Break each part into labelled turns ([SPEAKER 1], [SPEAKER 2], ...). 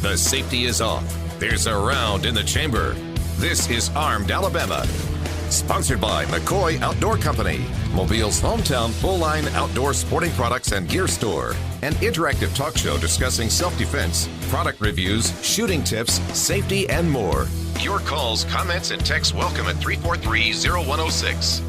[SPEAKER 1] The safety is off. There's a round in the chamber. This is Armed Alabama. Sponsored by McCoy Outdoor Company, Mobile's hometown full-line outdoor sporting products and gear store. An interactive talk show discussing self-defense, product reviews, shooting tips, safety, and more. Your calls, comments, and texts welcome at 343-0106.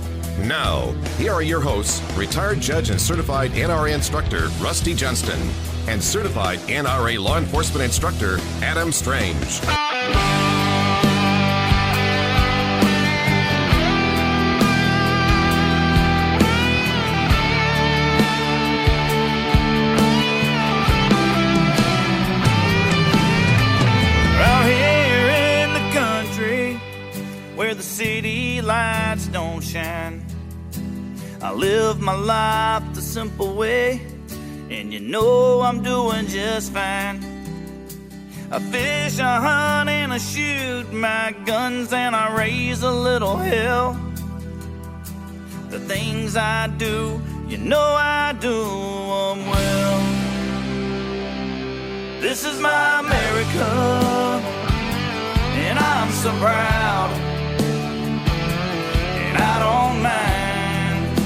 [SPEAKER 1] Now, here are your hosts, retired judge and certified NRA instructor Rusty Johnston and certified NRA law enforcement instructor Adam Strange.
[SPEAKER 2] Where the city lights don't shine, I live my life the simple way, and you know I'm doing just fine. I fish, I hunt, and I shoot my guns, and I raise a little hell. The things I do, you know I do them well. This is my America, and I'm so proud. I don't mind,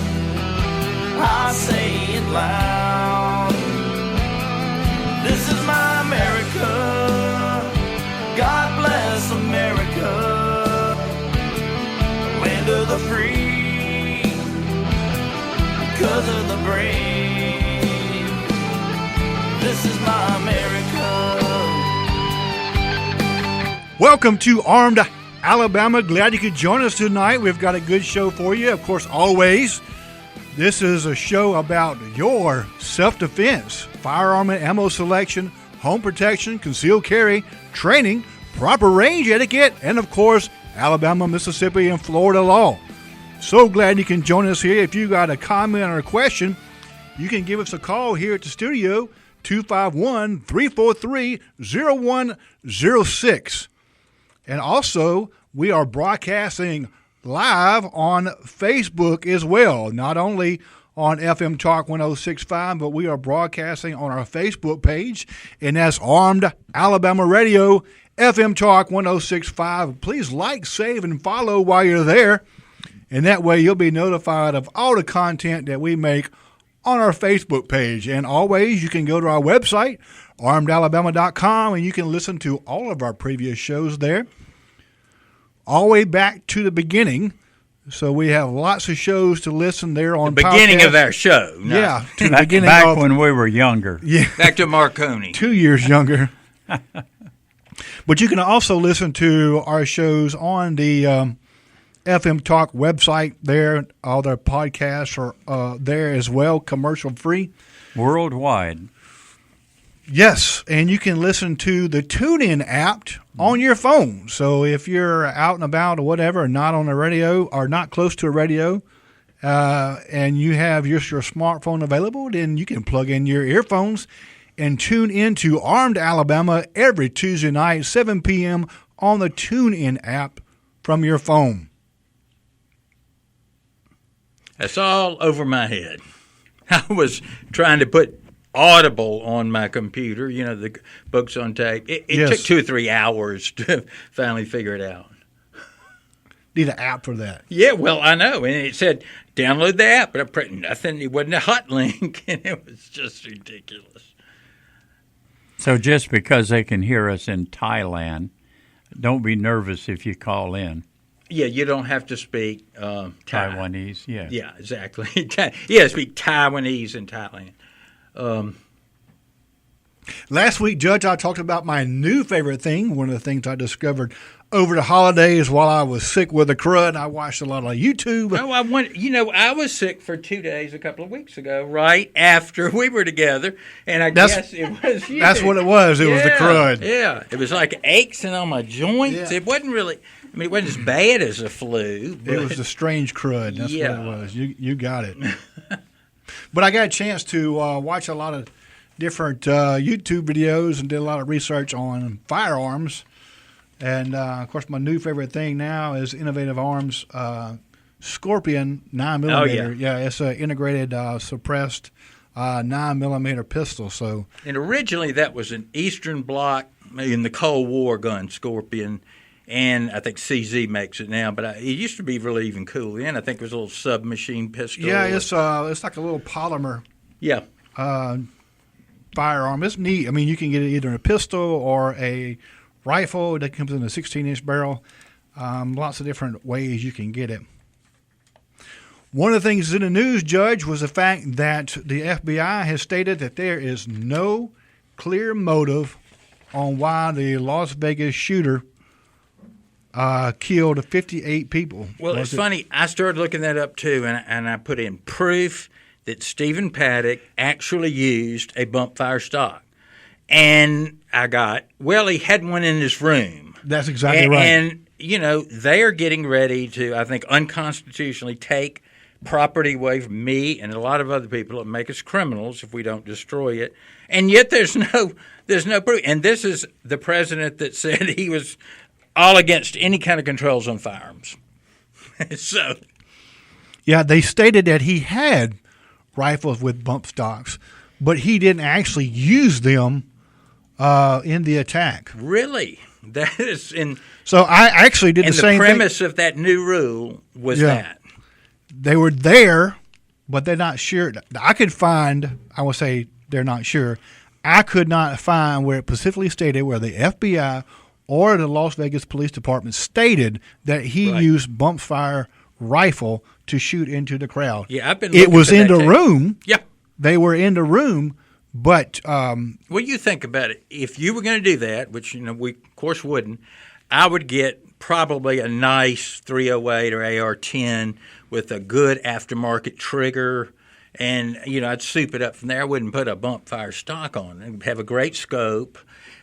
[SPEAKER 2] I say it loud. This is my America, God bless America, land of the free, because of the brave. This is my America.
[SPEAKER 3] Welcome to Armed Alabama. Glad you could join us tonight. We've got a good show for you. Of course, always, this is a show about your self-defense, firearm and ammo selection, home protection, concealed carry, training, proper range etiquette, and of course, Alabama, Mississippi, and Florida law. So glad you can join us here. If you got a comment or a question, you can give us a call here at the studio, 251-343-0106. And also, we are broadcasting live on Facebook as well, not only on FM Talk 106.5, but we are broadcasting on our Facebook page, and that's Armed Alabama Radio, FM Talk 106.5. Please like, save, and follow while you're there, and that way you'll be notified of all the content that we make on our Facebook page. And always, you can go to our website, armedalabama.com, and you can listen to all of our previous shows there, all the way back to the beginning. So we have lots of shows to listen there on
[SPEAKER 4] the beginning
[SPEAKER 3] podcast.
[SPEAKER 4] of our show. No.
[SPEAKER 3] Yeah, to the beginning
[SPEAKER 5] back
[SPEAKER 3] of,
[SPEAKER 5] when we were younger.
[SPEAKER 3] Yeah,
[SPEAKER 4] back to Marconi.
[SPEAKER 3] 2 years younger. But you can also listen to our shows on the FM Talk website there. All their podcasts are there as well, commercial free.
[SPEAKER 5] Worldwide.
[SPEAKER 3] Yes, and you can listen to the TuneIn app on your phone. So if you're out and about or whatever, not on a radio or not close to a radio, and you have your smartphone available, then you can plug in your earphones and tune into Armed Alabama every Tuesday night, 7 p.m. on the TuneIn app from your phone.
[SPEAKER 4] That's all over my head. I was trying to put Audible on my computer, you know, the books on tape. It
[SPEAKER 3] Yes.
[SPEAKER 4] took 2 or 3 hours to finally figure it out.
[SPEAKER 3] Need an app for that.
[SPEAKER 4] Yeah, well, I know. And it said, download the app, but I put nothing. It wasn't a hot link, and it was just ridiculous.
[SPEAKER 5] So just because they can hear us in Thailand, don't be nervous if you call in.
[SPEAKER 4] Yeah, you don't have to speak
[SPEAKER 5] Taiwanese, yeah.
[SPEAKER 4] Yeah, exactly. Yeah, speak Taiwanese in Thailand.
[SPEAKER 3] Last week, Judge, I talked about my new favorite thing. One of the things I discovered over the holidays while I was sick with the crud. I watched a lot of YouTube.
[SPEAKER 4] Oh, I was sick for 2 days a couple of weeks ago, right after we were together, and I guess it was you.
[SPEAKER 3] That's what it was. It was the crud.
[SPEAKER 4] Yeah, it was like aches in all my joints.
[SPEAKER 3] Yeah.
[SPEAKER 4] It wasn't really. I mean, it wasn't as bad as a flu. But
[SPEAKER 3] It was the strange crud. That's
[SPEAKER 4] Yeah.
[SPEAKER 3] what it was. You got it. But I got a chance to watch a lot of different YouTube videos and did a lot of research on firearms. And, of course, my new favorite thing now is Innovative Arms Scorpion 9mm.
[SPEAKER 4] Oh, yeah.
[SPEAKER 3] Yeah, it's an integrated suppressed 9mm pistol. So,
[SPEAKER 4] And originally that was an Eastern Bloc in the Cold War gun, Scorpion, and I think CZ makes it now. But it used to be really even cool then. I think it was a little submachine pistol.
[SPEAKER 3] Yeah, it's like a little polymer firearm. It's neat. I mean, you can get it either in a pistol or a rifle that comes in a 16-inch barrel. Lots of different ways you can get it. One of the things in the news, Judge, was the fact that the FBI has stated that there is no clear motive on why the Las Vegas shooter killed 58 people.
[SPEAKER 4] Well, it's funny. I started looking that up, too, and I put in proof that Stephen Paddock actually used a bump fire stock. And I got, well, he had one in his room.
[SPEAKER 3] That's exactly right.
[SPEAKER 4] And, they are getting ready to, I think, unconstitutionally take property away from me and a lot of other people that make us criminals if we don't destroy it. And yet there's no proof. And this is the president that said he was all against any kind of controls on firearms. So,
[SPEAKER 3] yeah, they stated that he had rifles with bump stocks, but he didn't actually use them in the attack.
[SPEAKER 4] Really? That is in.
[SPEAKER 3] So I actually did the same thing.
[SPEAKER 4] And the premise of that new rule was that.
[SPEAKER 3] They were there, but they're not sure. I could find, I would say they're not sure. I could not find where it specifically stated where the FBI or the Las Vegas Police Department stated that he used bump fire rifle to shoot into the crowd.
[SPEAKER 4] Yeah, I've been.
[SPEAKER 3] It was in the room.
[SPEAKER 4] Yeah,
[SPEAKER 3] they were in the room, but
[SPEAKER 4] what do you think about it? If you were going to do that, which we of course wouldn't, I would get probably a nice 308 or AR-10 with a good aftermarket trigger, and I'd soup it up from there. I wouldn't put a bump fire stock on. It'd have a great scope.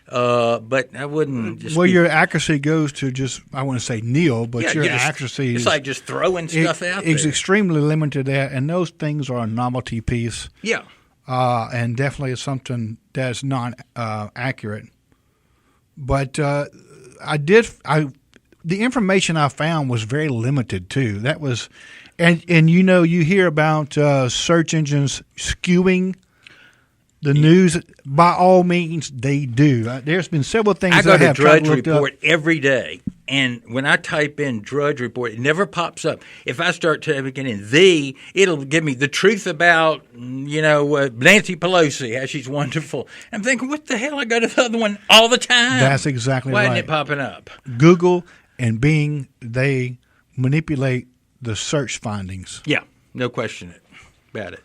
[SPEAKER 4] But I wouldn't.
[SPEAKER 3] Your accuracy goes to just, I want to say nil, but your accuracy
[SPEAKER 4] it's like just throwing stuff out there.
[SPEAKER 3] It's extremely limited there, and those things are a novelty piece.
[SPEAKER 4] Yeah.
[SPEAKER 3] And definitely it's something that's not accurate. But the information I found was very limited too. That was, and you hear about search engines skewing the news. By all means, they do. There's been several things
[SPEAKER 4] I go
[SPEAKER 3] that I have
[SPEAKER 4] to Drudge
[SPEAKER 3] looked
[SPEAKER 4] Report
[SPEAKER 3] up
[SPEAKER 4] every day, and when I type in Drudge Report, it never pops up. If I start typing in it'll give me the truth about Nancy Pelosi, how she's wonderful. I'm thinking, what the hell? I go to the other one all the time.
[SPEAKER 3] That's exactly right.
[SPEAKER 4] Why isn't it popping up?
[SPEAKER 3] Google and Bing, they manipulate the search findings.
[SPEAKER 4] Yeah, no question about it.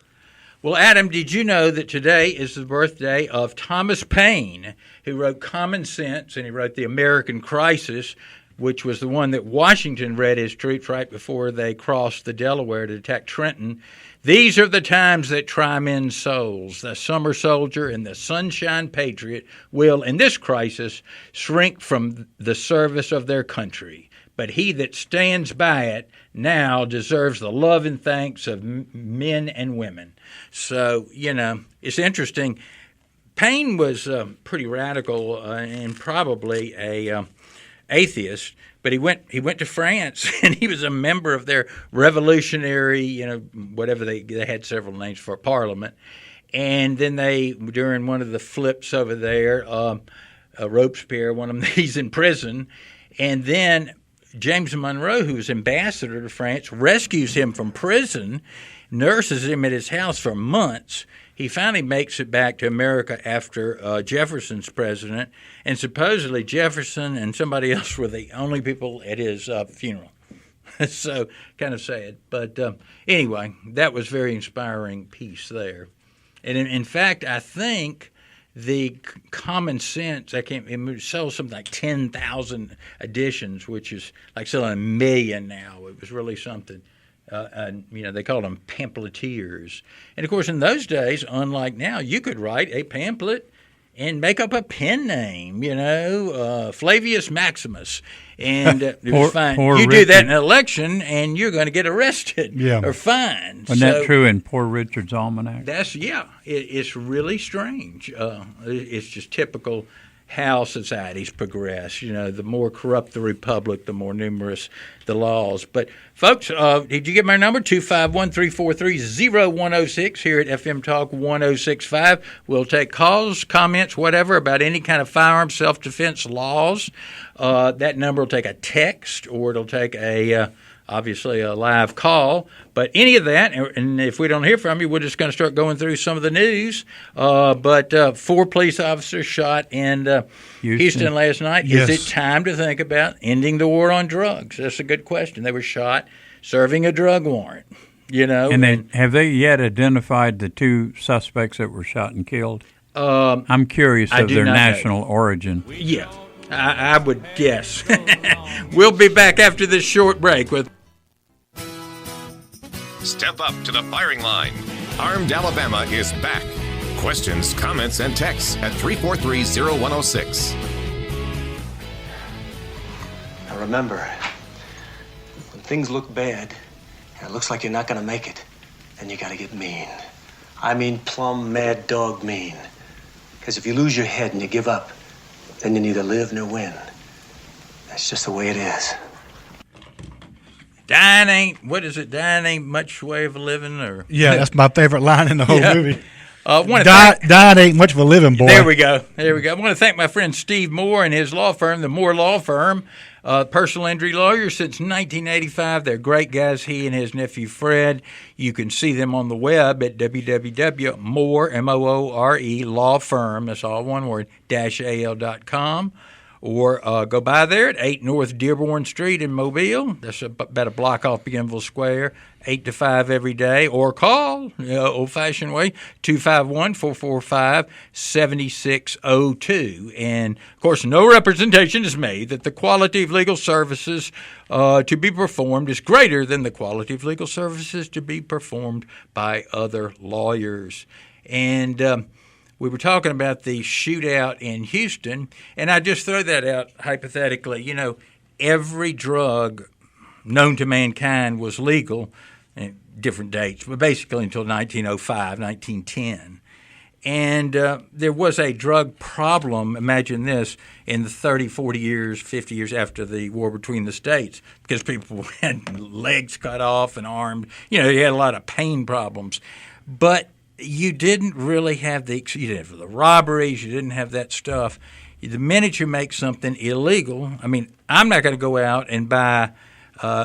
[SPEAKER 4] Well, Adam, did you know that today is the birthday of Thomas Paine, who wrote Common Sense, and he wrote The American Crisis, which was the one that Washington read his troops right before they crossed the Delaware to attack Trenton. These are the times that try men's souls. The summer soldier and the sunshine patriot will, in this crisis, shrink from the service of their country. But he that stands by it now deserves the love and thanks of men and women. So, it's interesting. Paine was pretty radical and probably a atheist, but he went to France and he was a member of their revolutionary, whatever they had several names for Parliament. And then during one of the flips over there, Robespierre, one of them, he's in prison, and then James Monroe, who was ambassador to France, rescues him from prison, nurses him at his house for months. He finally makes it back to America after Jefferson's president, and supposedly Jefferson and somebody else were the only people at his funeral. So kind of sad. But anyway, that was very inspiring piece there. And in fact, I think the Common Sense, it sold something like 10,000 editions, which is like selling 1 million now. It was really something. They called them pamphleteers. And, of course, in those days, unlike now, you could write a pamphlet and make up a pen name, Flavius Maximus. And it was fine. You do that in an election, and you're going to get arrested or fined.
[SPEAKER 5] Wasn't that true in Poor Richard's Almanac?
[SPEAKER 4] It's really strange. It's just typical how societies progress. The more corrupt the republic, the more numerous the laws. But, folks, did you get my number? 251-343-0106 here at FM Talk 1065. We'll take calls, comments, whatever, about any kind of firearm self-defense laws. That number will take a text, or it'll take obviously a live call, but any of that, and if we don't hear from you, we're just going to start going through some of the news. But 4 police officers shot in Houston last night.
[SPEAKER 3] Yes.
[SPEAKER 4] Is it time to think about ending the war on drugs? That's a good question. They were shot serving a drug warrant,
[SPEAKER 5] And have they yet identified the 2 suspects that were shot and killed? I'm curious of their national origin.
[SPEAKER 4] Yeah. I would guess. We'll be back after this short break with.
[SPEAKER 1] Step up to the firing line. Armed Alabama is back. Questions, comments, and texts at 343-0106.
[SPEAKER 6] Now remember, when things look bad and it looks like you're not going to make it, then you got to get mean. I mean plumb mad dog mean. Because if you lose your head and you give up, then you neither live nor win. That's just the way it is.
[SPEAKER 4] Dying ain't much way of living, or
[SPEAKER 3] Yeah, that's my favorite line in the whole movie.
[SPEAKER 4] Dying
[SPEAKER 3] ain't much of a living, boy.
[SPEAKER 4] There we go. I want to thank my friend Steve Moore and his law firm, the Moore Law Firm, personal injury lawyer since 1985. They're great guys, he and his nephew Fred. You can see them on the web at www.moore, M-O-O-R-E, law firm, that's all one word, -al.com. Or go by there at 8 North Dearborn Street in Mobile. That's about a block off Bienville Square, 8 to 5 every day. Or call, old-fashioned way, 251-445-7602. And, of course, no representation is made that the quality of legal services to be performed is greater than the quality of legal services to be performed by other lawyers. And we were talking about the shootout in Houston, and I just throw that out hypothetically. Every drug known to mankind was legal at different dates, but basically until 1905, 1910. And there was a drug problem, imagine this, in the 30, 40 years, 50 years after the war between the states, because people had legs cut off and armed. You had a lot of pain problems. But you didn't really have you didn't have the robberies, you didn't have that stuff. The minute you make something illegal, I'm not going to go out and buy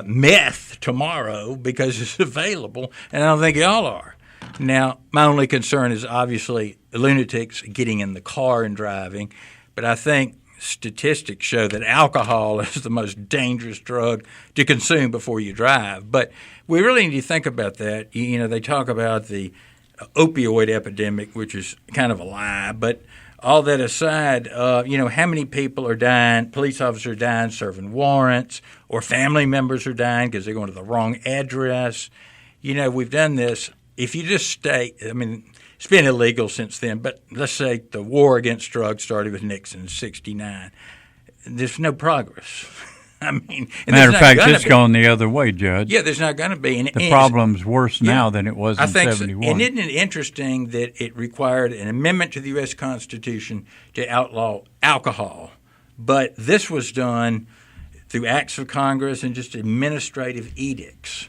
[SPEAKER 4] meth tomorrow because it's available, and I don't think y'all are. Now, my only concern is obviously lunatics getting in the car and driving, but I think statistics show that alcohol is the most dangerous drug to consume before you drive. But we really need to think about that. They talk about the opioid epidemic, which is kind of a lie. But all that aside, how many people are dying, police officers are dying serving warrants, or family members are dying because they're going to the wrong address. We've done this. If you just stay, it's been illegal since then, but let's say the war against drugs started with Nixon in 1969. There's no progress.
[SPEAKER 5] Matter of fact, it's gone the other way, Judge.
[SPEAKER 4] Yeah, there's not going to be.
[SPEAKER 5] The problem's worse now than it was in 1971.
[SPEAKER 4] So. And isn't it interesting that it required an amendment to the U.S. Constitution to outlaw alcohol, but this was done through acts of Congress and just administrative edicts.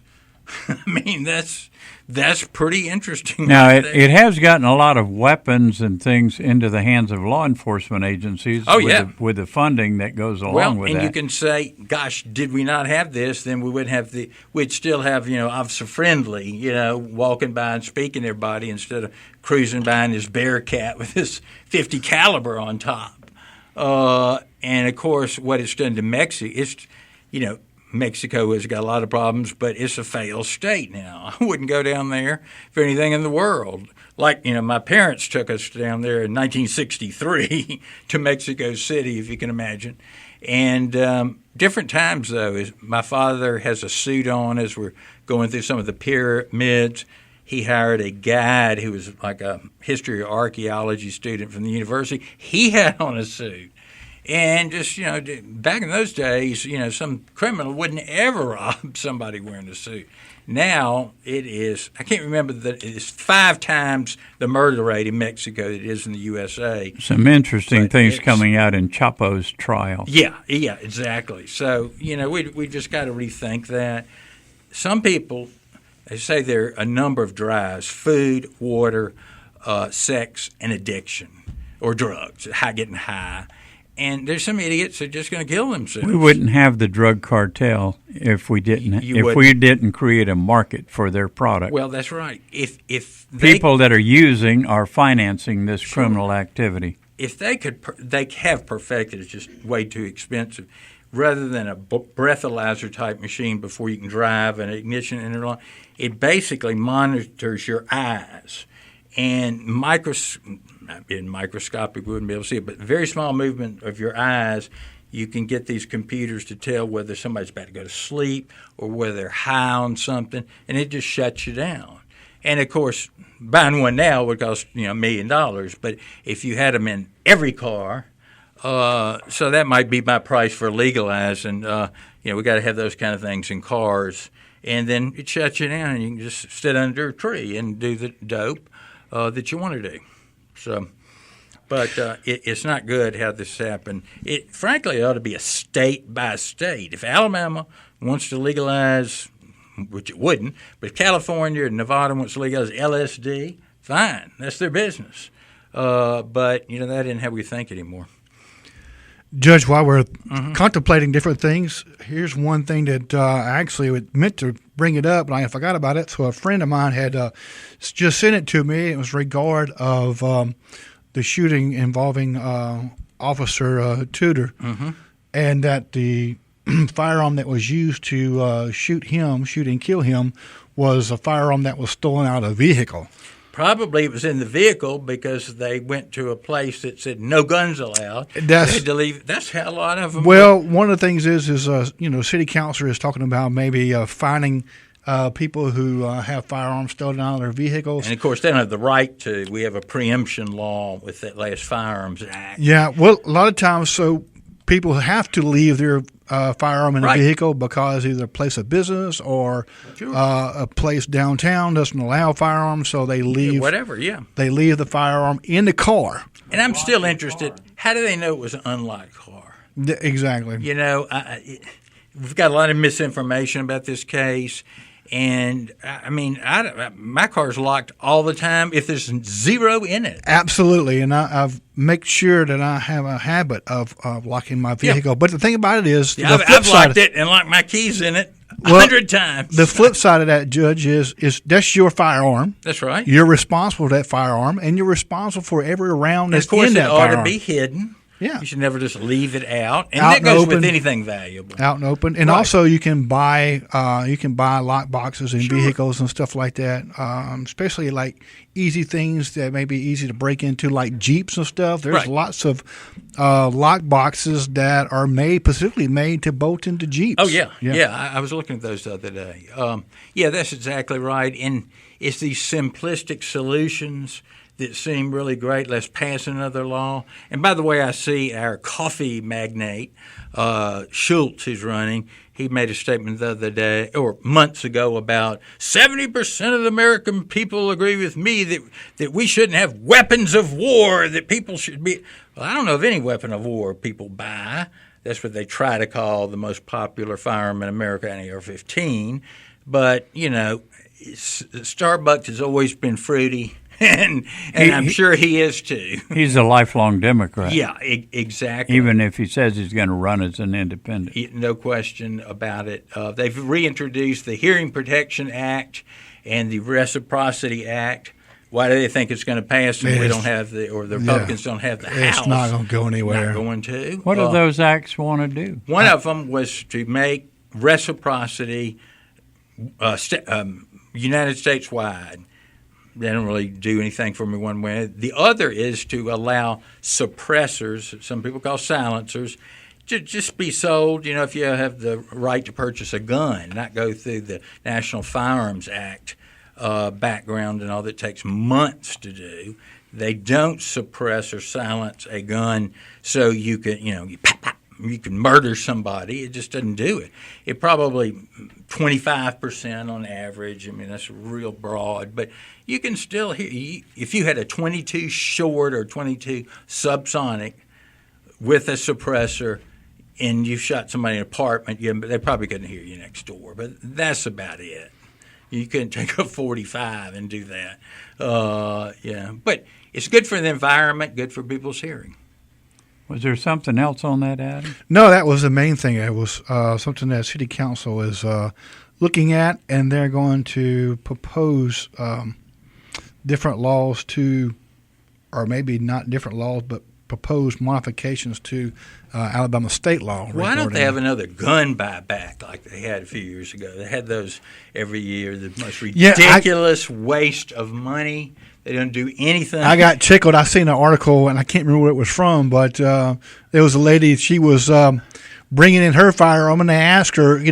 [SPEAKER 4] That's pretty interesting.
[SPEAKER 5] Now, it has gotten a lot of weapons and things into the hands of law enforcement agencies with the funding that goes along with that.
[SPEAKER 4] And you can say, gosh, did we not have this, then we'd still have, Officer Friendly, walking by and speaking to everybody instead of cruising by in his Bearcat with his .50 caliber on top. And, of course, what it's done to Mexico, Mexico has got a lot of problems, but it's a failed state now. I wouldn't go down there for anything in the world. Like, my parents took us down there in 1963 to Mexico City, if you can imagine. And different times, though. My father has a suit on as we're going through some of the pyramids. He hired a guide who was like a history or archaeology student from the university. He had on a suit. And just, back in those days, some criminal wouldn't ever rob somebody wearing a suit. Now it is, I can't remember, it's 5 times the murder rate in Mexico that it is in the USA.
[SPEAKER 5] Some interesting things coming out in Chapo's trial.
[SPEAKER 4] Yeah, exactly. So, we just got to rethink that. Some people, they say there are a number of drives: food, water, sex, and addiction, or drugs, getting high. And there's some idiots that are just going to kill themselves.
[SPEAKER 5] We wouldn't have the drug cartel if we didn't create a market for their product.
[SPEAKER 4] Well, that's right. If
[SPEAKER 5] people that are using are financing this criminal activity.
[SPEAKER 4] If they have perfected it. It's just way too expensive. Rather than a breathalyzer type machine before you can drive, an ignition interlock, it basically monitors your eyes. And in microscopic, we wouldn't be able to see it, but very small movement of your eyes, you can get these computers to tell whether somebody's about to go to sleep or whether they're high on something, and it just shuts you down. And, of course, buying one now would cost $1 million, but if you had them in every car, so that might be my price for legalizing. We got to have those kind of things in cars, and then it shuts you down, and you can just sit under a tree and do the dope that you want to do. So, but it's not good how this happened. Frankly, it ought to be a state by state. If Alabama wants to legalize, which it wouldn't, but if California and Nevada wants to legalize LSD, fine, that's their business. But that isn't how we think anymore.
[SPEAKER 3] Judge, while we're contemplating different things, here's one thing that I actually meant to bring it up, but I forgot about it. So a friend of mine had just sent it to me. It was regard of the shooting involving Officer Tudor, and that the firearm that was used to shoot and kill him, was a firearm that was stolen out of a vehicle.
[SPEAKER 4] Probably it was in the vehicle because they went to a place that said no guns allowed. They had to leave. That's how a lot of them.
[SPEAKER 3] Well, one of the things is city councilor is talking about maybe fining people who have firearms stolen out of their vehicles.
[SPEAKER 4] And of course, they don't have the right to. We have a preemption law with that last Firearms Act.
[SPEAKER 3] Yeah, well, a lot of times, so people have to leave their firearm in a vehicle because either a place of business or a place downtown doesn't allow firearms, so they leave they leave the firearm in the car.
[SPEAKER 4] And I'm still interested. How do they know it was an unlocked car?
[SPEAKER 3] Exactly.
[SPEAKER 4] We've got a lot of misinformation about this case. And, my car's locked all the time if there's zero in it. Absolutely.
[SPEAKER 3] And I've make sure that I have a habit of locking my vehicle. Yeah. But the thing about it is,
[SPEAKER 4] I've locked it and locked my keys in it 100 times.
[SPEAKER 3] The flip side of that, Judge, is that's your firearm.
[SPEAKER 4] That's right.
[SPEAKER 3] You're responsible for that firearm, and you're responsible for every round that's in that firearm.
[SPEAKER 4] Of course, it ought to be hidden.
[SPEAKER 3] Yeah.
[SPEAKER 4] You should never just leave it out. And that goes with anything valuable.
[SPEAKER 3] Out and open. And also you can buy lock boxes in vehicles and stuff like that, especially like easy things that may be easy to break into, like Jeeps and stuff. There's lots of lock boxes that are specifically made to bolt into Jeeps.
[SPEAKER 4] Oh, yeah. I was looking at those the other day. That's exactly right. And it's these simplistic solutions that seem really great. Let's pass another law. And by the way, I see our coffee magnate, Schultz, who's running, he made a statement the other day, or months ago, about 70% of the American people agree with me that we shouldn't have weapons of war, that people should be. Well, I don't know of any weapon of war people buy. That's what they try to call the most popular firearm in America, an AR-15. But, Starbucks has always been fruity. And I'm sure he is too.
[SPEAKER 5] He's a lifelong Democrat.
[SPEAKER 4] Yeah, exactly.
[SPEAKER 5] Even if he says he's going to run as an independent.
[SPEAKER 4] No question about it. They've reintroduced the Hearing Protection Act and the Reciprocity Act. Why do they think it's going to pass and we don't have the Republicans don't have the House?
[SPEAKER 3] It's not going to go anywhere.
[SPEAKER 4] Not going to.
[SPEAKER 5] What do those acts want to do?
[SPEAKER 4] One of them was to make reciprocity United States wide. They don't really do anything for me one way. The other is to allow suppressors, some people call silencers, to just be sold, if you have the right to purchase a gun, not go through the National Firearms Act background and all that takes months to do. They don't suppress or silence a gun so you can, you pop, pop, you can murder somebody. It just doesn't do it. It probably 25% on average. I mean, that's real broad. But you can still hear, if you had a 22 short or 22 subsonic with a suppressor and you shot somebody in an apartment, they probably couldn't hear you next door. But that's about it. You couldn't take a 45 and do that. But it's good for the environment, good for people's hearing.
[SPEAKER 5] Was there something else on that, Adam?
[SPEAKER 3] No, that was the main thing. It was something that City Council is looking at, and they're going to propose different laws to, or maybe not different laws, but proposed modifications to Alabama state law.
[SPEAKER 4] Why don't they have another gun buyback like they had a few years ago? They had those every year, the most ridiculous waste of money. They don't do anything.
[SPEAKER 3] I got tickled. I seen an article, and I can't remember where it was from, but there was a lady, she was bringing in her firearm, and they asked her,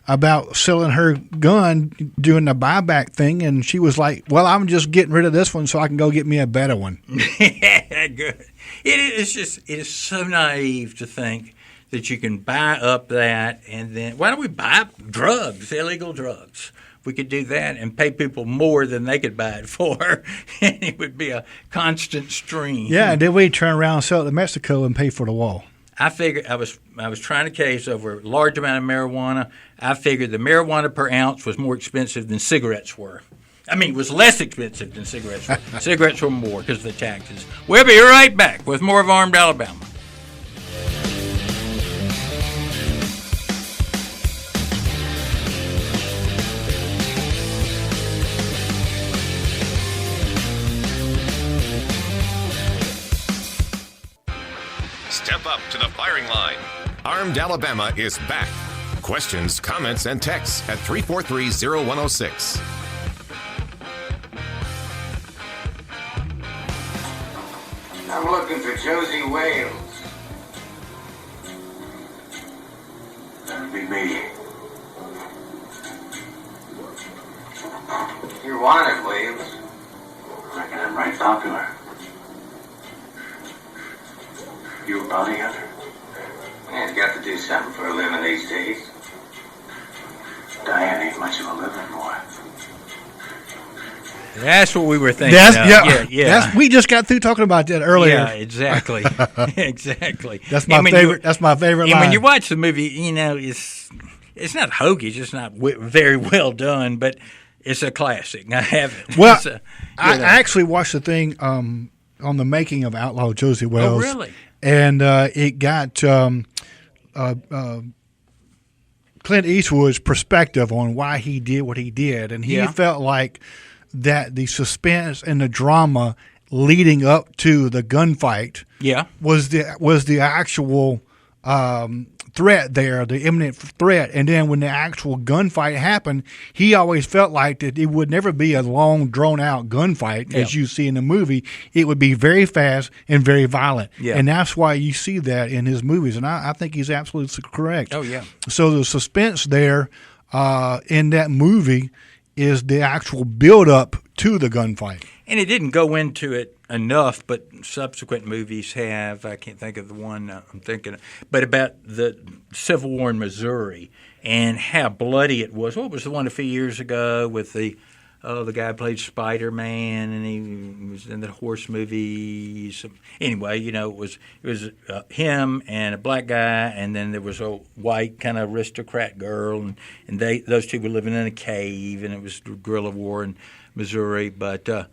[SPEAKER 3] about selling her gun, doing the buyback thing, and she was like, well, I'm just getting rid of this one so I can go get me a better one.
[SPEAKER 4] Good. It is so naive to think that you can buy up that, and then why don't we buy up drugs, illegal drugs? We could do that and pay people more than they could buy it for, and it would be a constant stream.
[SPEAKER 3] Yeah, and then we turn around and sell it to Mexico and pay for the wall.
[SPEAKER 4] I figured I was trying to case over a large amount of marijuana. I figured the marijuana per ounce was more expensive than cigarettes were. I mean, it was less expensive than cigarettes were. Cigarettes were more because of the taxes. We'll be right back with more of Armed Alabama.
[SPEAKER 1] Step up to the firing line. Armed Alabama is back. Questions, comments, and texts at 343-0106.
[SPEAKER 7] I'm looking for Josie Wales. That'd be me. You're wanted, Wales. I reckon I'm right popular. You a bounty hunter? Yeah, he's got to do something for a living these days. Diane ain't much of a living, boy.
[SPEAKER 4] That's what we were thinking.
[SPEAKER 3] We just got through talking about that earlier.
[SPEAKER 4] Yeah, exactly. Exactly.
[SPEAKER 3] That's my favorite. That's my favorite line.
[SPEAKER 4] When you watch the movie, it's not hokey. It's just not very well done, but it's a classic. I have it.
[SPEAKER 3] Well, I actually watched the thing on the making of Outlaw Josie Wales.
[SPEAKER 4] Oh, really?
[SPEAKER 3] And it got Clint Eastwood's perspective on why he did what he did, and he felt like that the suspense and the drama leading up to the gunfight was the actual threat there, the imminent threat. And then when the actual gunfight happened, he always felt like that it would never be a long, drawn-out gunfight, as you see in the movie. It would be very fast and very violent. Yeah. And that's why you see that in his movies. And I think he's absolutely correct.
[SPEAKER 4] Oh, yeah.
[SPEAKER 3] So the suspense there in that movie is the actual build-up to the gunfight.
[SPEAKER 4] And it didn't go into it enough, but subsequent movies have. I can't think of the one I'm thinking of, but about the Civil War in Missouri and how bloody it was. What was the one a few years ago with the guy who played Spider-Man and he was in the horse movie. Anyway, it was him and a black guy, and then there was a white kind of aristocrat girl, and those two were living in a cave, and it was guerrilla war in Missouri, but of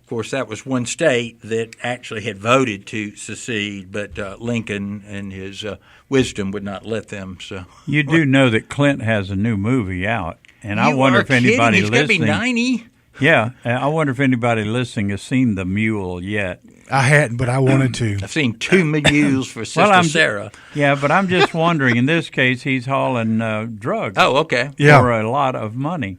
[SPEAKER 4] course, that was one state that actually had voted to secede, but Lincoln and his wisdom would not let them. So
[SPEAKER 5] you do know that Clint has a new movie out, and I wonder if anybody
[SPEAKER 4] He's
[SPEAKER 5] listening.
[SPEAKER 4] He's going to be 90.
[SPEAKER 5] Yeah, I wonder if anybody listening has seen The Mule yet.
[SPEAKER 3] I hadn't, but I wanted to.
[SPEAKER 4] I've seen 2 mules for Sister Sarah.
[SPEAKER 5] Yeah, but I'm just wondering. In this case, he's hauling drugs.
[SPEAKER 4] Oh, okay.
[SPEAKER 5] For a lot of money.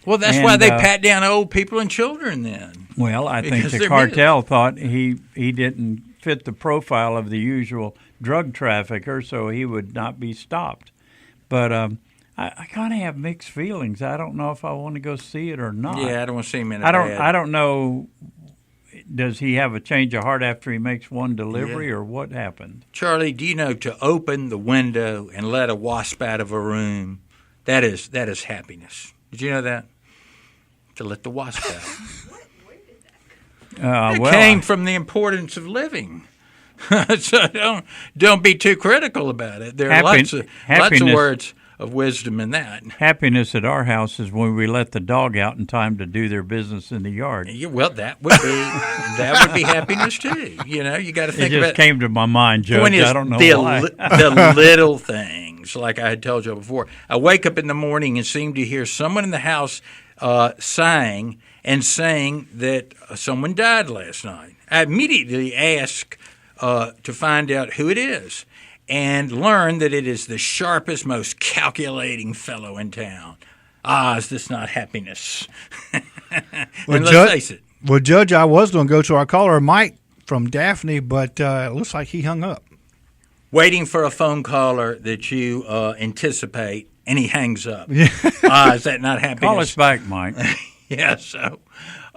[SPEAKER 4] Well, that's why they pat down old people and children then.
[SPEAKER 5] Well, I think the cartel thought he didn't fit the profile of the usual drug trafficker, so he would not be stopped. But I kind of have mixed feelings. I don't know if I want to go see it or not.
[SPEAKER 4] Yeah, I don't want to see him in
[SPEAKER 5] I don't know. does he have a change of heart after he makes one delivery, or what happened?
[SPEAKER 4] Charlie, do you know to open the window and let a wasp out of a room, that is happiness. Did you know that? To let the wasp out. It came from the importance of living. So don't be too critical about it. There are lots of words of wisdom in that.
[SPEAKER 5] Happiness at our house is when we let the dog out in time to do their business in the yard.
[SPEAKER 4] Yeah, well, that would be happiness too. You know, you got to think about it.
[SPEAKER 5] It just came to my mind, Judge. I don't know why.
[SPEAKER 4] The little things, like I had told you before. I wake up in the morning and seem to hear someone in the house sighing and saying that someone died last night. I immediately ask to find out who it is, and learn that it is the sharpest, most calculating fellow in town. Is this not happiness?
[SPEAKER 3] Well,
[SPEAKER 4] let's face it.
[SPEAKER 3] Well, Judge, I was going to go to our caller, Mike from Daphne, but it looks like he hung up.
[SPEAKER 4] Waiting for a phone caller that you anticipate, and he hangs up. Is that not happiness?
[SPEAKER 5] Call us back, Mike.
[SPEAKER 4] Yeah, so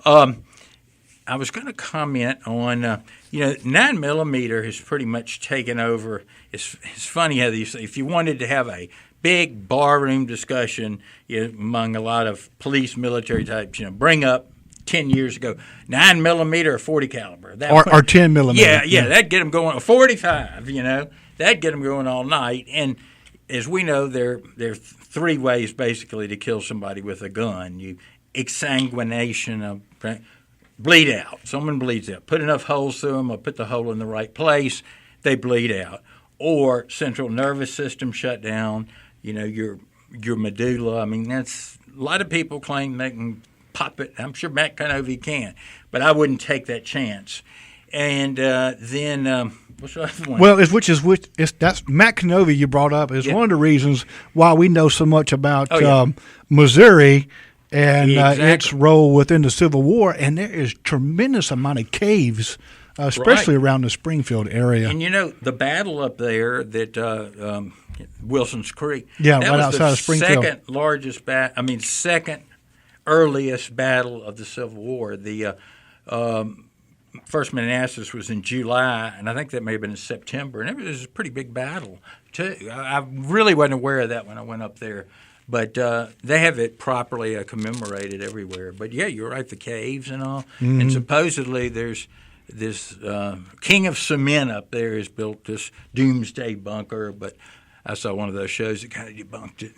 [SPEAKER 4] I was going to comment on, 9mm has pretty much taken over. It's funny how if you wanted to have a big barroom discussion among a lot of police, military types, bring up 10 years ago, 9mm or 40 caliber.
[SPEAKER 3] Or 10mm.
[SPEAKER 4] Yeah, that'd get them going. 45, that'd get them going all night. And as we know, there are three ways basically to kill somebody with a gun. You exsanguination, bleed out. Someone bleeds out. Put enough holes through them or put the hole in the right place, they bleed out. Or central nervous system shut down, your medulla. I mean, that's a lot of people claim they can pop it. I'm sure Matt Canovey can, but I wouldn't take that chance. And then what's the other one?
[SPEAKER 3] Well, that's Matt Canovey you brought up is one of the reasons why we know so much about Missouri and its role within the Civil War. And there is tremendous amount of caves, especially around the Springfield area.
[SPEAKER 4] And the battle up there that Wilson's Creek.
[SPEAKER 3] Yeah,
[SPEAKER 4] that
[SPEAKER 3] right
[SPEAKER 4] was
[SPEAKER 3] outside of Springfield.
[SPEAKER 4] Second earliest battle of the Civil War. The First Manassas was in July, and I think that may have been in September. And it was a pretty big battle too. I really wasn't aware of that when I went up there. But they have it properly commemorated everywhere. But, yeah, you're right, the caves and all. Mm-hmm. And supposedly there's this King of Cement up there has built this doomsday bunker. But I saw one of those shows that kind of debunked it.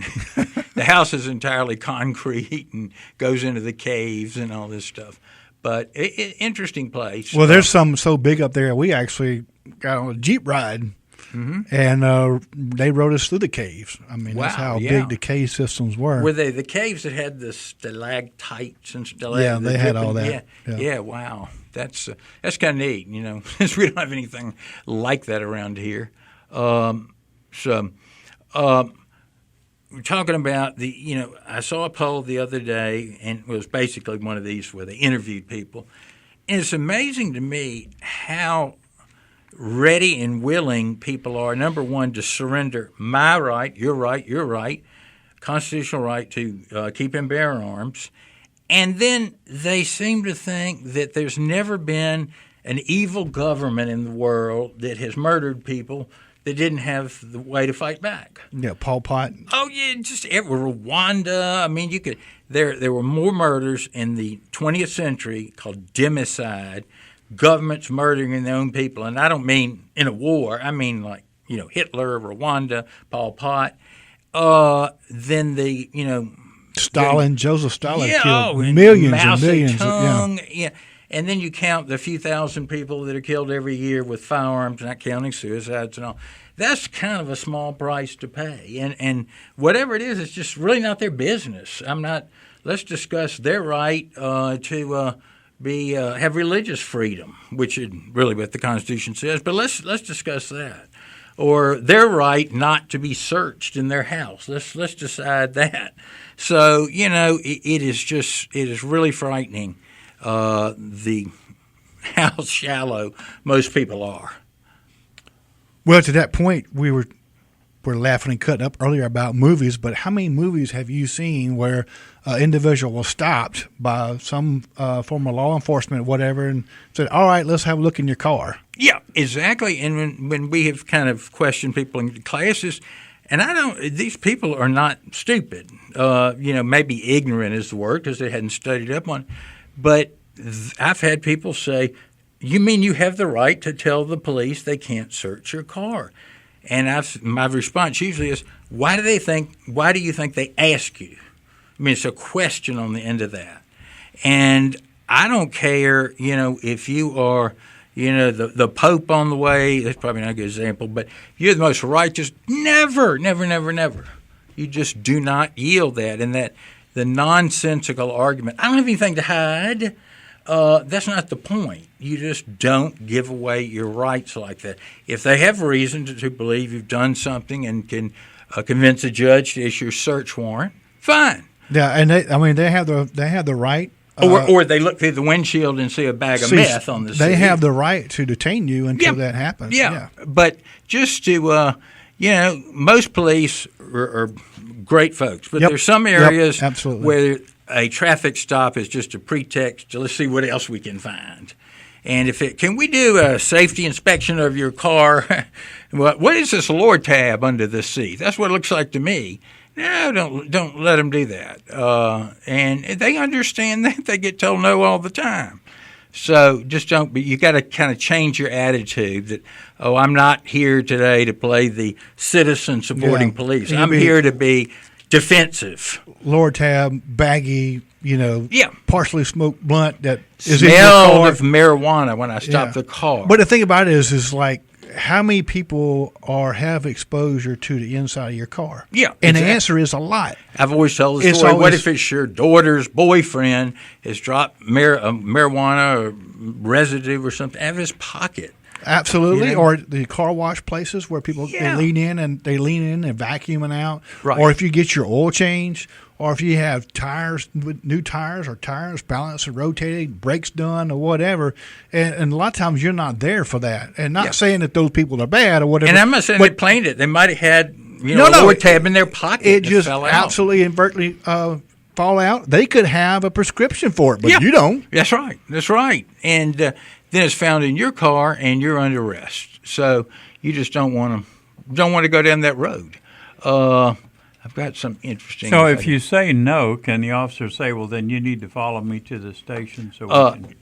[SPEAKER 4] The house is entirely concrete and goes into the caves and all this stuff. But interesting place.
[SPEAKER 3] Well, there's some so big up there. We actually got on a Jeep ride. Mm-hmm. And they rode us through the caves. I mean, that's how big the cave systems were.
[SPEAKER 4] Were they the caves that had the stalactites and stalactites?
[SPEAKER 3] Yeah, they had all that.
[SPEAKER 4] Yeah, wow. That's kind of neat, since we don't have anything like that around here. We're talking about I saw a poll the other day, and it was basically one of these where they interviewed people. And it's amazing to me how ready and willing people are, number one, to surrender my right, your right, constitutional right to keep and bear arms. And then they seem to think that there's never been an evil government in the world that has murdered people that didn't have the way to fight back.
[SPEAKER 3] Yeah, Pol Pot.
[SPEAKER 4] Oh, yeah, just Rwanda. I mean, there were more murders in the 20th century called democide, governments murdering their own people. And I don't mean in a war. I mean like, Hitler, Rwanda, Pol Pot. Then
[SPEAKER 3] Joseph Stalin killed millions and millions.
[SPEAKER 4] Yeah. And then you count the few thousand people that are killed every year with firearms, not counting suicides and all. That's kind of a small price to pay. And whatever it is, it's just really not their business. Let's discuss their right to have religious freedom, which is really what the Constitution says. But let's discuss that, or their right not to be searched in their house. Let's decide that. So it is really frightening how shallow most people are.
[SPEAKER 3] Well, to that point, we were were laughing and cutting up earlier about movies, but how many movies have you seen where an individual was stopped by some form of law enforcement, whatever, and said, "All right, let's have a look in your car"?
[SPEAKER 4] Yeah, exactly. And when we have kind of questioned people in classes, and these people are not stupid. Maybe ignorant is the word because they hadn't studied up on it. But I've had people say, "You mean you have the right to tell the police they can't search your car?" And my response usually is, why do you think they ask you? I mean, it's a question on the end of that. And I don't care, if you are, the Pope on the way. That's probably not a good example, but you're the most righteous. Never, never, never, never. You just do not yield that. And that the nonsensical argument, I don't have anything to hide. That's not the point. You just don't give away your rights like that. If they have reason to believe you've done something and can convince a judge to issue a search warrant, fine.
[SPEAKER 3] Yeah, and they have the right.
[SPEAKER 4] Or they look through the windshield and see a bag of meth on the seat.
[SPEAKER 3] They have the right to detain you until that happens.
[SPEAKER 4] Yeah, but just to, most police are great folks, but there's some areas where a traffic stop is just a pretext to let's see what else we can find. And can we do a safety inspection of your car? What is this lower tab under the seat? That's what it looks like to me. No, don't let them do that. And they understand that. They get told no all the time. So just don't be. You got to kind of change your attitude that, I'm not here today to play the citizen supporting police. I'm here to be defensive.
[SPEAKER 3] Lower tab, baggy, partially smoked blunt that is
[SPEAKER 4] smell
[SPEAKER 3] in your car.
[SPEAKER 4] Of marijuana when I stop the car.
[SPEAKER 3] But the thing about it is like, how many people have exposure to the inside of your car?
[SPEAKER 4] Yeah.
[SPEAKER 3] And the answer is a lot.
[SPEAKER 4] I've always told the story. What if it's your daughter's boyfriend has dropped marijuana or residue or something out of his pocket?
[SPEAKER 3] Absolutely. Or the car wash places where people they lean in and vacuuming out. Right. Or if you get your oil changed, or if you have new tires or tires balanced and rotated, brakes done or whatever. And a lot of times you're not there for that. And not saying that those people are bad or whatever.
[SPEAKER 4] And I'm not saying they planed it. They might have had a lower tab in their pocket.
[SPEAKER 3] It just absolutely inadvertently fall out. They could have a prescription for it, but you don't.
[SPEAKER 4] That's right. And then it's found in your car and you're under arrest. So you just don't want to go down that road. I've got some interesting.
[SPEAKER 5] So if you say no, can the officer say, well, then you need to follow me to the station?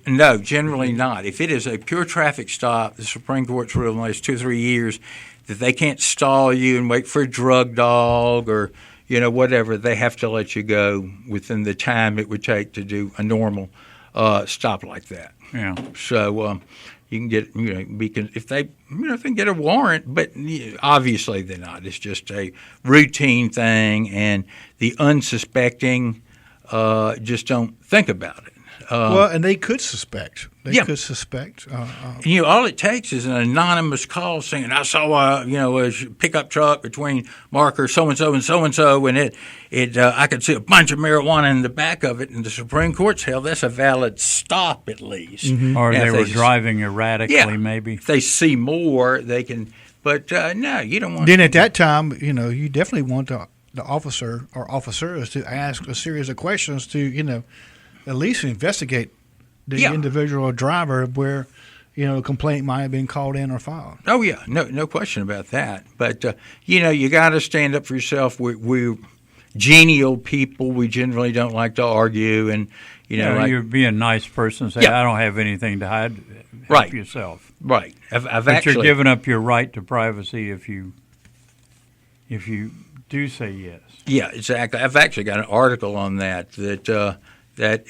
[SPEAKER 4] No, generally not. If it is a pure traffic stop, the Supreme Court's ruled in the last 2 or 3 years that they can't stall you and wait for a drug dog or, whatever. They have to let you go within the time it would take to do a normal stop like that.
[SPEAKER 5] Yeah.
[SPEAKER 4] So you can get, if they can get a warrant, but obviously they're not. It's just a routine thing, and the unsuspecting just don't think about it.
[SPEAKER 3] And they could suspect. They could suspect.
[SPEAKER 4] All it takes is an anonymous call saying, "I saw a pickup truck between marker so and so and so and so, and I could see a bunch of marijuana in the back of it." And the Supreme Court's held that's a valid stop at least.
[SPEAKER 5] Mm-hmm. Or they were driving erratically, maybe.
[SPEAKER 4] If they see more, they can. But no, you don't want.
[SPEAKER 3] Then at that time, you definitely want the officer or officers to ask a series of questions to at least investigate the individual driver where, a complaint might have been called in or filed.
[SPEAKER 4] Oh, yeah. No question about that. But, you got to stand up for yourself. We're genial people. We generally don't like to argue. And,
[SPEAKER 5] you're being a nice person. Say, I don't have anything to hide. Help yourself.
[SPEAKER 4] Right.
[SPEAKER 5] But you're giving up your right to privacy if you do say yes.
[SPEAKER 4] Yeah, exactly. I've actually got an article on that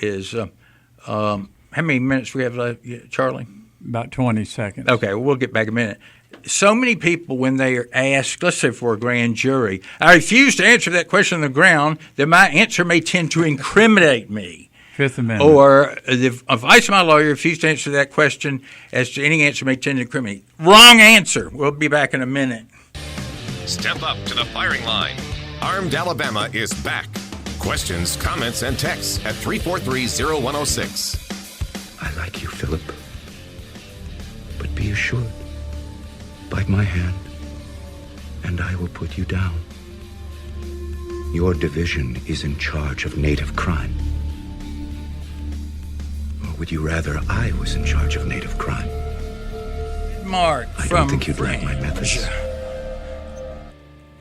[SPEAKER 4] is how many minutes we have left, Charlie?
[SPEAKER 5] About 20 seconds.
[SPEAKER 4] Okay, we'll get back in a minute. So many people, when they are asked, let's say for a grand jury, I refuse to answer that question on the ground that my answer may tend to incriminate me.
[SPEAKER 5] Fifth Amendment.
[SPEAKER 4] Or if I, as my lawyer, refuse to answer that question as to any answer may tend to incriminate. Wrong answer. We'll be back in a minute.
[SPEAKER 1] Step up to the firing line. Armed Alabama is back. Questions, comments, and texts at 343-0106.
[SPEAKER 8] I like you, Philip. But be assured, by my hand, and I will put you down. Your division is in charge of native crime. Or would you rather I was in charge of native crime?
[SPEAKER 4] Mark
[SPEAKER 8] I
[SPEAKER 4] from
[SPEAKER 8] don't think you'd like my methods.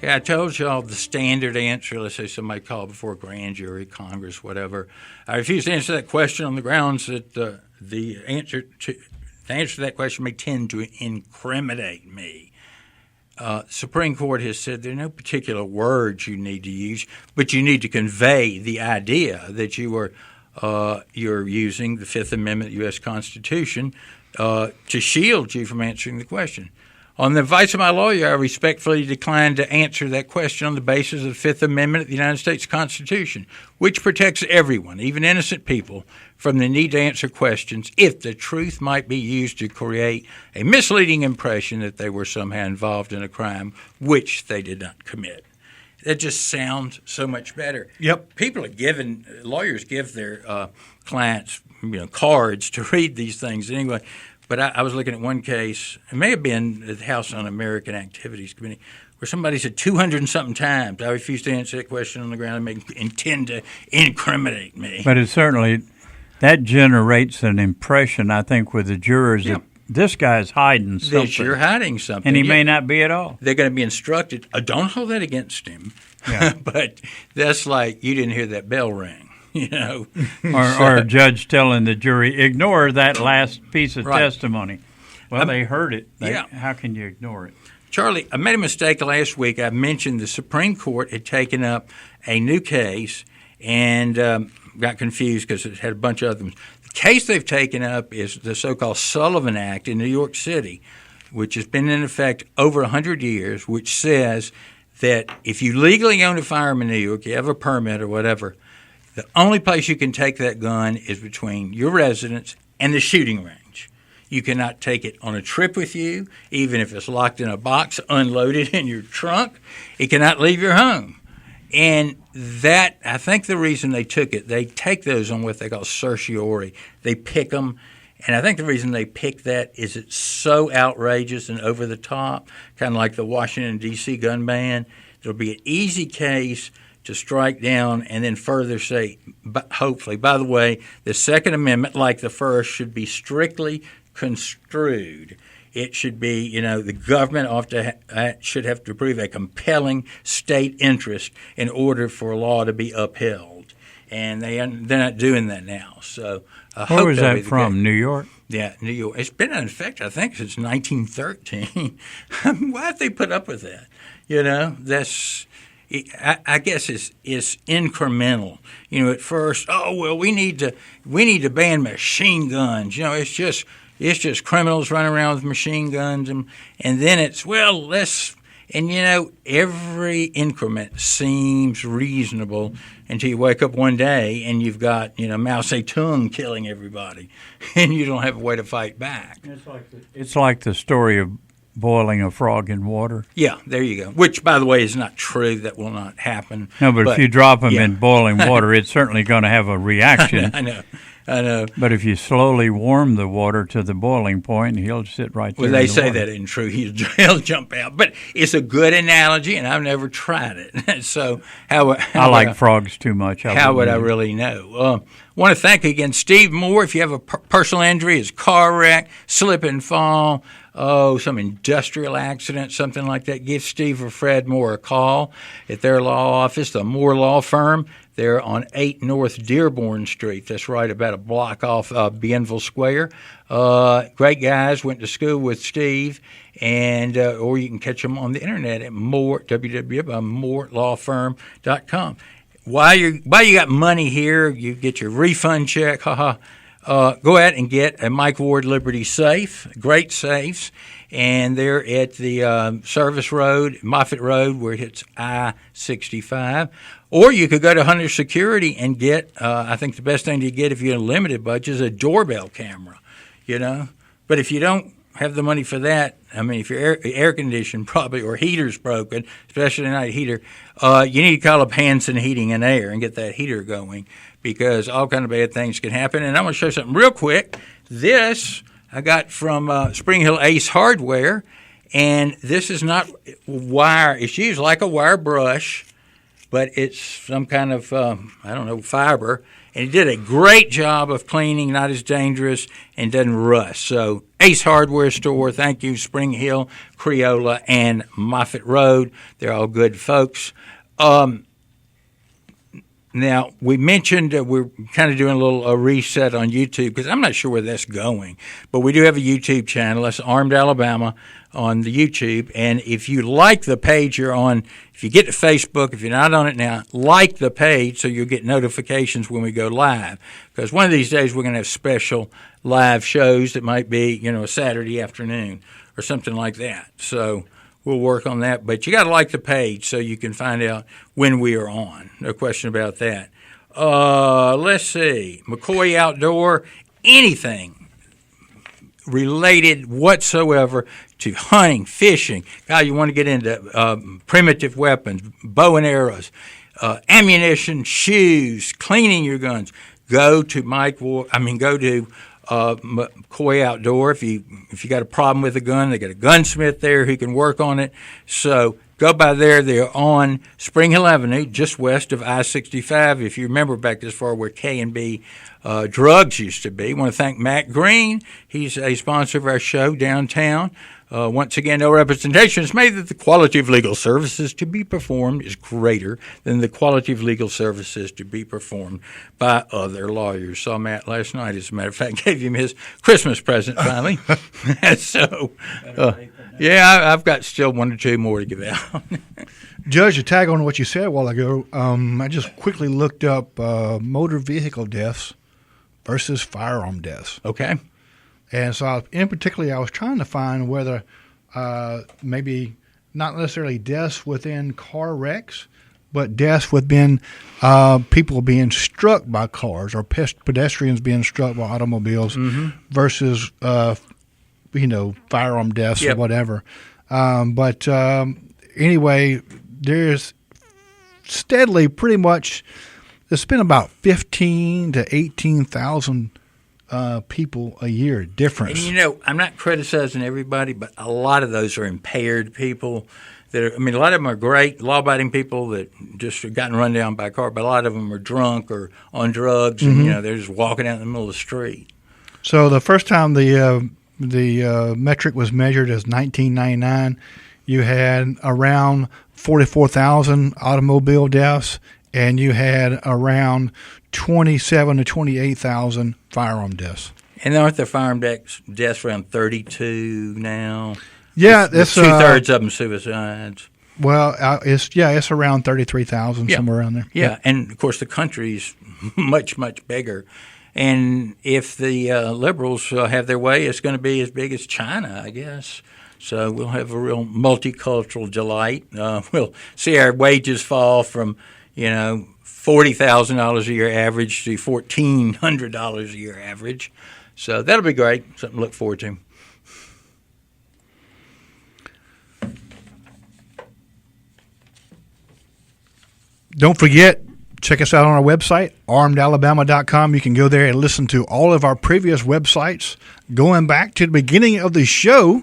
[SPEAKER 4] Yeah, I told y'all the standard answer. Let's say somebody called before a grand jury, Congress, whatever. I refuse to answer that question on the grounds that the answer to that question may tend to incriminate me. Supreme Court has said there are no particular words you need to use, but you need to convey the idea that you're using the Fifth Amendment of the U.S. Constitution to shield you from answering the question. On the advice of my lawyer, I respectfully decline to answer that question on the basis of the Fifth Amendment of the United States Constitution, which protects everyone, even innocent people, from the need to answer questions if the truth might be used to create a misleading impression that they were somehow involved in a crime which they did not commit. That just sounds so much better.
[SPEAKER 3] Yep.
[SPEAKER 4] Lawyers give their clients, cards to read these things anyway. But I was looking at one case, it may have been the House Un-American Activities Committee, where somebody said 200 and something times, I refuse to answer that question on the ground and may intend to incriminate me.
[SPEAKER 5] But it certainly, that generates an impression, I think, with the jurors that this guy's hiding something.
[SPEAKER 4] That you're hiding something.
[SPEAKER 5] And he may not be at all.
[SPEAKER 4] They're going to be instructed, don't hold that against him.
[SPEAKER 5] Yeah.
[SPEAKER 4] But that's like, you didn't hear that bell ring.
[SPEAKER 5] Or a judge telling the jury, ignore that last piece of testimony. Well, they heard it. How can you ignore it?
[SPEAKER 4] Charlie, I made a mistake last week. I mentioned the Supreme Court had taken up a new case and got confused because it had a bunch of other ones. The case they've taken up is the so-called Sullivan Act in New York City, which has been in effect over 100 years, which says that if you legally own a firearm in New York, you have a permit or whatever, the only place you can take that gun is between your residence and the shooting range. You cannot take it on a trip with you, even if it's locked in a box, unloaded in your trunk. It cannot leave your home. And that, I think the reason they took it, they take those on what they call certiorari. They pick them. And I think the reason they pick that is it's so outrageous and over the top, kind of like the Washington, D.C. gun ban. It'll be an easy case to strike down and then further say, hopefully, by the way, the Second Amendment, like the first, should be strictly construed. It should be, the government should have to prove a compelling state interest in order for a law to be upheld. And they're not doing that now. So
[SPEAKER 5] where was that from, New York?
[SPEAKER 4] Yeah, New York. It's been in effect, I think, since 1913. Why have they put up with that? That's... I guess it's incremental. At first, we need to ban machine guns. It's just criminals running around with machine guns, and then it's every increment seems reasonable until you wake up one day and you've got Mao Zedong killing everybody, and you don't have a way to fight back.
[SPEAKER 5] It's like the story of boiling a frog in water.
[SPEAKER 4] Yeah, there you go. Which, by the way, is not true. That will not happen.
[SPEAKER 5] No, but if you drop them in boiling water, it's certainly going to have a reaction.
[SPEAKER 4] I know.
[SPEAKER 5] But if you slowly warm the water to the boiling point, he'll sit right there.
[SPEAKER 4] Well, they say that isn't true. He'll jump out. But it's a good analogy, and I've never tried it. So I
[SPEAKER 5] like frogs too much.
[SPEAKER 4] How would I really know? Want to thank again Steve Moore. If you have a personal injury, his car wreck, slip and fall, some industrial accident, something like that, give Steve or Fred Moore a call at their law office, the Moore Law Firm. They're on 8 North Dearborn Street. That's right about a block off Bienville Square. Great guys, went to school with Steve, and or you can catch them on the internet at www.moorelawfirm.com. While you got money here, you get your refund check. Go out and get a Mike Ward Liberty safe, great safes, and they're at the Service Road, Moffett Road, where it hits I-65. Or you could go to Hunter Security and get, I think the best thing to get if you have a limited budget is a doorbell camera, But if you don't have the money for that, if your air condition probably or heater's broken, especially a night heater, you need to call up Hanson Heating and Air and get that heater going, because all kind of bad things can happen. And I'm going to show you something real quick. This I got from Spring Hill Ace Hardware, And this is not wire. It's used like a wire brush, but it's some kind of, fiber. And he did a great job of cleaning, not as dangerous, and doesn't rust. So Ace Hardware Store, thank you, Spring Hill, Creola, and Moffett Road. They're all good folks. Now, we mentioned we're kind of doing a little reset on YouTube because I'm not sure where that's going. But we do have a YouTube channel. That's Armed Alabama on the YouTube. And if you like the page you're on, if you get to Facebook, if you're not on it now, like the page so you'll get notifications when we go live. Because one of these days we're going to have special live shows that might be, a Saturday afternoon or something like that. So we'll work on that. But you got to like the page so you can find out when we are on. No question about that. Let's see. McCoy Outdoor, anything related whatsoever to hunting, fishing. God, you want to get into primitive weapons, bow and arrows, ammunition, shoes, cleaning your guns. Go to McCoy Outdoor. If you got a problem with a gun, they got a gunsmith there who can work on it. So go by there. They're on Spring Hill Avenue, just west of I-65. If you remember back this far where K&B Drugs used to be. I want to thank Matt Green. He's a sponsor of our show downtown. Once again, no representation is made that the quality of legal services to be performed is greater than the quality of legal services to be performed by other lawyers. Saw Matt last night, as a matter of fact, gave him his Christmas present finally. So, I've got still one or two more to give out.
[SPEAKER 3] Judge, to tag on what you said a while ago, I just quickly looked up motor vehicle deaths versus firearm deaths.
[SPEAKER 4] Okay.
[SPEAKER 3] And so, I was trying to find whether maybe not necessarily deaths within car wrecks, but deaths within people being struck by cars or pedestrians being struck by automobiles versus, firearm deaths or whatever. Anyway, there's steadily pretty much, there's been about 15 to 18,000 people a year difference.
[SPEAKER 4] And I'm not criticizing everybody, but a lot of those are impaired people. A lot of them are great, law-abiding people that just have gotten run down by a car, but a lot of them are drunk or on drugs, and they're just walking out in the middle of the street.
[SPEAKER 3] So the first time the metric was measured as 1999, you had around 44,000 automobile deaths, and you had around 27 to 28,000 firearm deaths.
[SPEAKER 4] And aren't the firearm deaths around 32 now?
[SPEAKER 3] Yeah, it's
[SPEAKER 4] 2/3 of them suicides.
[SPEAKER 3] Well, it's around 33,000 somewhere around there.
[SPEAKER 4] Yeah, and of course the country's much bigger. And if the liberals have their way, it's going to be as big as China, I guess. So we'll have a real multicultural delight. We'll see our wages fall from, $40,000 a year average to $1,400 a year average. So that'll be great. Something to look forward to.
[SPEAKER 3] Don't forget, check us out on our website, armedalabama.com. You can go there and listen to all of our previous websites going back to the beginning of the show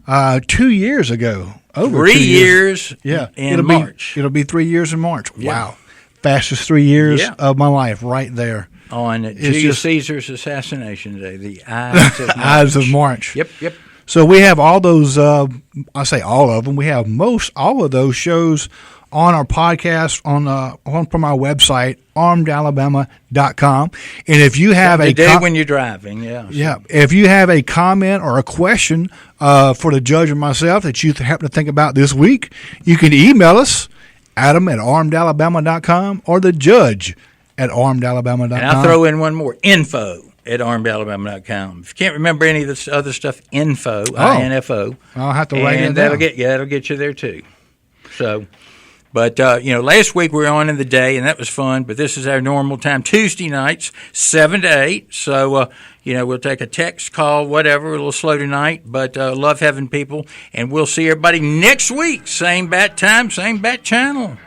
[SPEAKER 3] 2 years ago. Over
[SPEAKER 4] 3 years in March.
[SPEAKER 3] It'll be 3 years in March. Yeah. Wow. Fastest 3 years of my life right there.
[SPEAKER 4] On Julius Caesar's assassination day, the Ides of March.
[SPEAKER 3] Ides of March.
[SPEAKER 4] Yep.
[SPEAKER 3] So we have all those, I say all of them, we have all of those shows on our podcast from our website, armedalabama.com. And if you have
[SPEAKER 4] when you're driving,
[SPEAKER 3] if you have a comment or a question for the judge and myself that you happen to think about this week, you can email us, Adam@armedalabama.com, or the judge at armedalabama.com.
[SPEAKER 4] And I'll throw in one more, info@armedalabama.com. If you can't remember any of this other stuff, info, I-N-F-O.
[SPEAKER 3] I'll have to write it down.
[SPEAKER 4] That'll get you there too. So, but, last week we were on in the day, and that was fun, but this is our normal time, Tuesday nights, 7 to 8. So, we'll take a text, call, whatever, a little slow tonight, but love having people, and we'll see everybody next week. Same bat time, same bat channel.